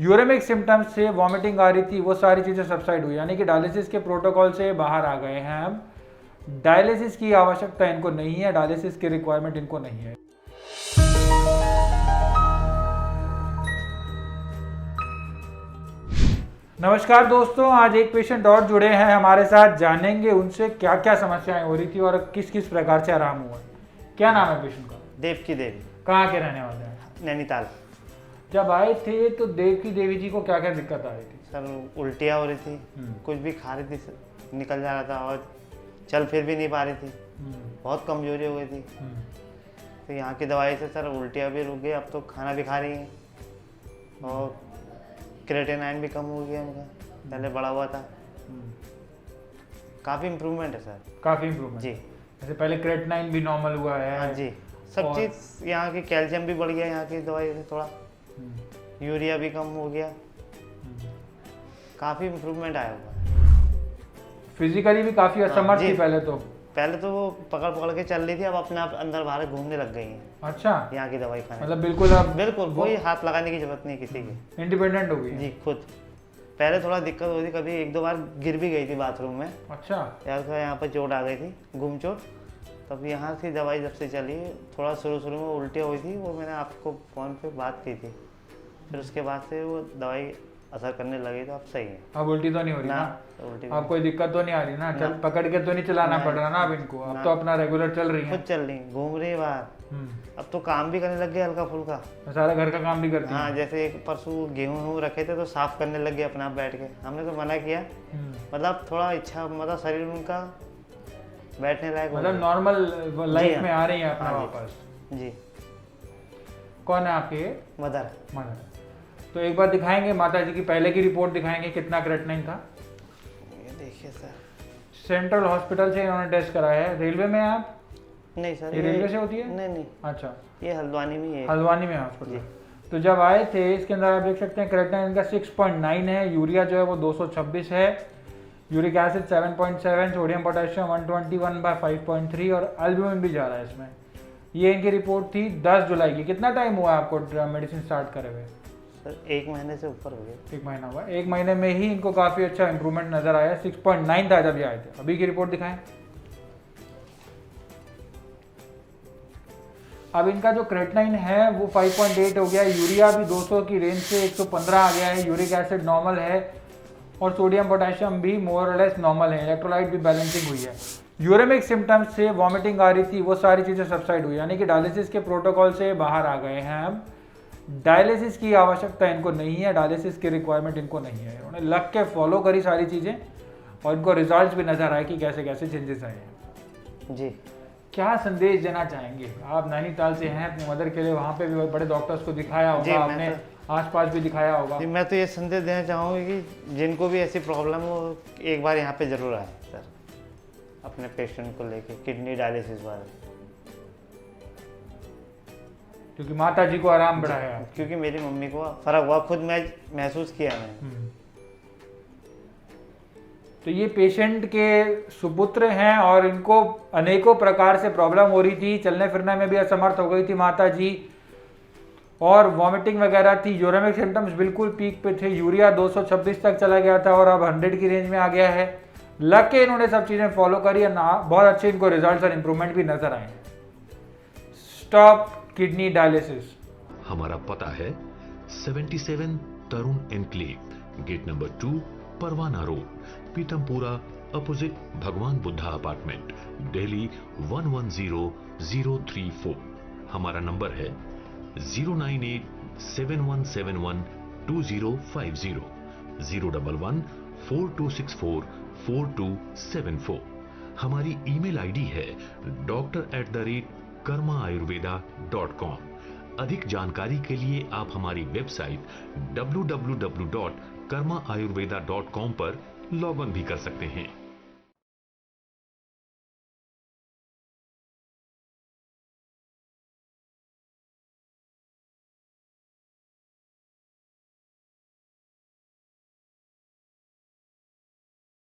Uraemic symptoms से vomiting आ रही थी, वो सारी चीज़ें सबसाइड हुई, यानी कि डायलिसिस के प्रोटोकॉल से बाहर आ गए हैं। अब डायलिसिस की आवश्यकता इनको नहीं है, डायलिसिस की रिक्वायरमेंट इनको नहीं है। नमस्कार दोस्तों, आज एक पेशेंट और जुड़े हैं हमारे साथ, जानेंगे उनसे क्या क्या समस्याएं हो रही थी और किस किस प्रकार से आराम हुआ। क्या नाम है पेशेंट का? देवकी देवी। कहाँ के रहने वाले हैं? नैनीताल। जब आए थे तो देवकी देवी जी को क्या क्या दिक्कत आ रही थी? सर उल्टियाँ हो रही थी, कुछ भी खा रही थी निकल जा रहा था और चल फिर भी नहीं पा रही थी, बहुत कमजोरी हो गई थी। तो यहाँ की दवाई से सर उल्टियाँ भी रुक गई, अब तो खाना भी खा रही हैं और क्रेटिनाइन भी कम हो गया उनका, पहले बढ़ा हुआ था। काफ़ी इम्प्रूवमेंट है सर। काफ़ी इम्प्रूवमेंट जी। जैसे पहले क्रेटिनाइन भी नॉर्मल हुआ है। हाँ जी, सब चीज़ यहाँ की, कैल्शियम भी बढ़ गया यहाँ की दवाई से थोड़ा, यूरिया भी कम हो गया, काफ़ी इम्प्रूवमेंट आया हुआ। फिजिकली भी काफ़ी असमर्थ थी पहले तो वो पकड़ पकड़ के चल रही थी, अब अपने आप अंदर बाहर घूमने लग गई हैं। अच्छा, यहाँ की दवाई खाने मतलब बिल्कुल अब बिल्कुल कोई हाथ लगाने की जरूरत नहीं किसी की, इंडिपेंडेंट हो गई जी खुद। पहले थोड़ा दिक्कत होती थी, कभी एक दो बार गिर भी गई थी बाथरूम में। अच्छा, यार तो यहाँ पर चोट आ गई थी, घूम चोट। तब यहाँ की दवाई जब से चली, थोड़ा शुरू में उल्टियाँ हुई थी, वो मैंने आपको फ़ोन पे बात की थी, फिर उसके बाद से वो दवाई असर करने लगी, तो अब सही है। अब उल्टी तो नहीं हो रही ना? उल्टी अब कोई दिक्कत तो नहीं आ रही ना? चल पकड़ के तो नहीं चलाना पड़ रहा ना अब इनको? अब तो अपना रेगुलर चल रही है, खुद चल रही, घूम रही बाहर। अब तो काम भी करने लग गए हल्का फुल्का, सारा घर का काम भी करती है। हाँ, जैसे एक परसों गेहूँ रखे थे तो साफ करने लग गए अपने आप बैठ के, हमने तो मना किया। मतलब थोड़ा इच्छा, मतलब शरीर उनका बैठने लायक, मतलब नॉर्मल लाइफ में आ रही है अपना वापस। जी। कौन है आपके? मदर। तो एक बार दिखाएंगे माता जी की पहले की रिपोर्ट दिखाएंगे, कितना क्रेटिनाइन था। ये देखिए सर, सेंट्रल हॉस्पिटल से इन्होंने टेस्ट कराया है। रेलवे में आप? नहीं सर, ये रेलवे से होती है? नहीं। अच्छा, ये हल्द्वानी में है। हल्द्वानी में हॉस्पिटल। तो जब आए थे इसके अंदर आप देख सकते हैं क्रेटिनाइन इनका 6.9 है, यूरिया जो है वो 226 है, यूरिक एसिड 7.7, सोडियम पोटेशियम 121/5.3 और एल्ब्यूमिन भी जा रहा है इसमें। ये इनकी रिपोर्ट थी 10 जुलाई की। कितना टाइम हुआ आपको मेडिसिन स्टार्ट करे हुए? सर 1 महीने से ऊपर हो गया। 1 महीना हुआ। 1 महीने में ही इनको काफ़ी अच्छा इंप्रूवमेंट नजर आया। 6.9 था जब ये आए थे। अभी की रिपोर्ट दिखाएं। अब इनका जो क्रेटिनाइन है वो 5.8 हो गया, यूरिया भी 200 की रेंज से 115 आ गया है, यूरिक एसिड नॉर्मल है और सोडियम पोटेशियम भी मोर और लेस नॉर्मल है, इलेक्ट्रोलाइट भी बैलेंसिंग हुई है। यूरेमिक सिम्टम्स से वॉमिटिंग आ रही थी, वो सारी चीज़ें सबसाइड हुई, यानी कि डायलिसिस के प्रोटोकॉल से बाहर आ गए हैं। अब डायलिसिस की आवश्यकता इनको नहीं है, डायलिसिस की रिक्वायरमेंट इनको नहीं है। उन्होंने लग के फॉलो करी सारी चीज़ें और इनको रिजल्ट्स भी नजर आए कि कैसे कैसे चेंजेस आए हैं। जी। क्या संदेश देना चाहेंगे आप? नैनीताल से हैं, अपनी मदर के लिए वहाँ पे भी बड़े डॉक्टर्स को दिखाया होगा आपने, आसपास भी दिखाया होगा। मैं तो ये संदेश देना चाहूँगी कि जिनको भी ऐसी प्रॉब्लम हो, एक बार यहाँ पे ज़रूर आए सर, अपने पेशेंट को लेके, किडनी डायलिसिस वाले। क्योंकि माता जी को आराम बढ़ाया, क्योंकि मेरी मम्मी को फ़र्क हुआ, खुद मैं महसूस किया मैंने। तो ये पेशेंट के सुपुत्र हैं और इनको अनेकों प्रकार से प्रॉब्लम हो रही थी, चलने फिरने में भी असमर्थ हो गई थी माता जी, और वॉमिटिंग वगैरह थी, यूरेमिक सिम्टम्स बिल्कुल पीक पे थे, यूरिया 226 तक चला गया था और अब 100 की रेंज में आ गया है। लग के इन्होंने सब चीज़ें फॉलो करी और बहुत अच्छे इनको रिजल्ट्स और इम्प्रूवमेंट भी नजर आए। Stop kidney dialysis. हमारा पता है 77 तरुण एनक्लेव, गेट नंबर 2, परवाना रोड, पीतमपुरा, अपोजिट भगवान बुद्धा अपार्टमेंट, दिल्ली 110034। हमारा नंबर है 09871712050, 01142644274। हमारी ईमेल आईडी है doctor@karmaayurveda.com। अधिक जानकारी के लिए आप हमारी वेबसाइट www.karmaayurveda.com पर लॉग इन भी कर सकते हैं।